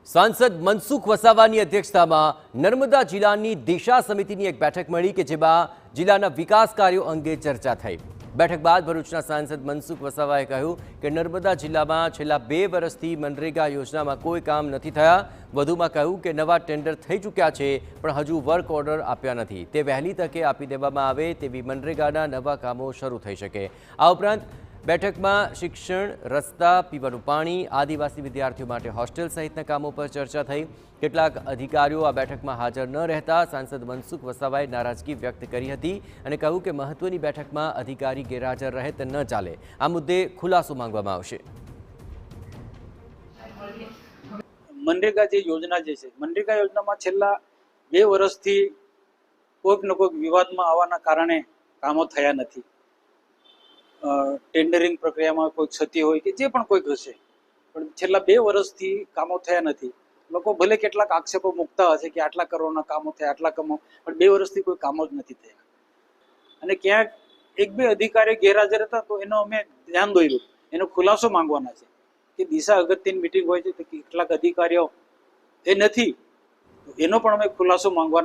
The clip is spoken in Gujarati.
सांसद मनसुख वसावानी अध्यक्षतामां नर्मदा जिल्लाની દિશા સમિતિની એક બેઠક મળી કે જેમાં જિલ્લાના વિકાસ કાર્યો અંગે ચર્ચા થઈ। બેઠક બાદ ભરૂચના સાંસદ મનસુખ વસાવાએ કહ્યું કે નર્મદા જિલ્લામાં છેલ્લા 2 વર્ષથી મનરેગા યોજનામાં કોઈ કામ નથી થયા। વધુમાં કહ્યું કે નવા ટેન્ડર થઈ ચૂક્યા છે પણ હજુ વર્ક ઓર્ડર આપ્યા નથી, તે વહેલી તકે આપી દેવામાં આવે તેવી મનરેગાના નવા કામો શરૂ થઈ શકે। આ ઉપરાંત બેઠકમાં શિક્ષણ, રસ્તા, પીવાનું પાણી, આદિવાસી વિદ્યાર્થીઓ માટે હોસ્ટેલ સહિતના કામો પર ચર્ચા થઈ। કેટલાક અધિકારીઓ આ બેઠકમાં હાજર ન રહેતા સાંસદ મનસુખ વસાવાએ નારાજગી વ્યક્ત કરી હતી અને કહ્યું કે મહત્વની બેઠકમાં અધિકારી ગેરહાજર રહે તે ન ચાલે। આ મુદ્દે ખુલાસો માંગવામાં આવશે। મનરેગા જે યોજના છે, મનરેગા યોજનામાં છેલ્લા 2 વર્ષથી કોઈક ને કોઈક વિવાદમાં આવવાના કારણે કામો થયા નથી। ટેન્ડરિંગ પ્રક્રિયામાં કોઈ ક્ષતિ હોય કે જે પણ કોઈક હશે, પણ છેલ્લા 2 વર્ષથી કામો થયા નથી। લોકો ભલે કેટલાક આક્ષેપો મૂકતા હશે કે આટલા કરોડના કામો થયા, આટલા કામો, પણ 2 વર્ષથી કોઈ કામો જ નથી થયા। અને ક્યાંક 1-2 અધિકારી ગેરહાજર હતા તો એનો અમે ધ્યાન દોર્યું, એનો ખુલાસો માંગવાના છે કે દિશા અગત્યની મિટિંગ હોય છે તો કેટલાક અધિકારીઓ એ નથી, એનો પણ અમે ખુલાસો માંગવાના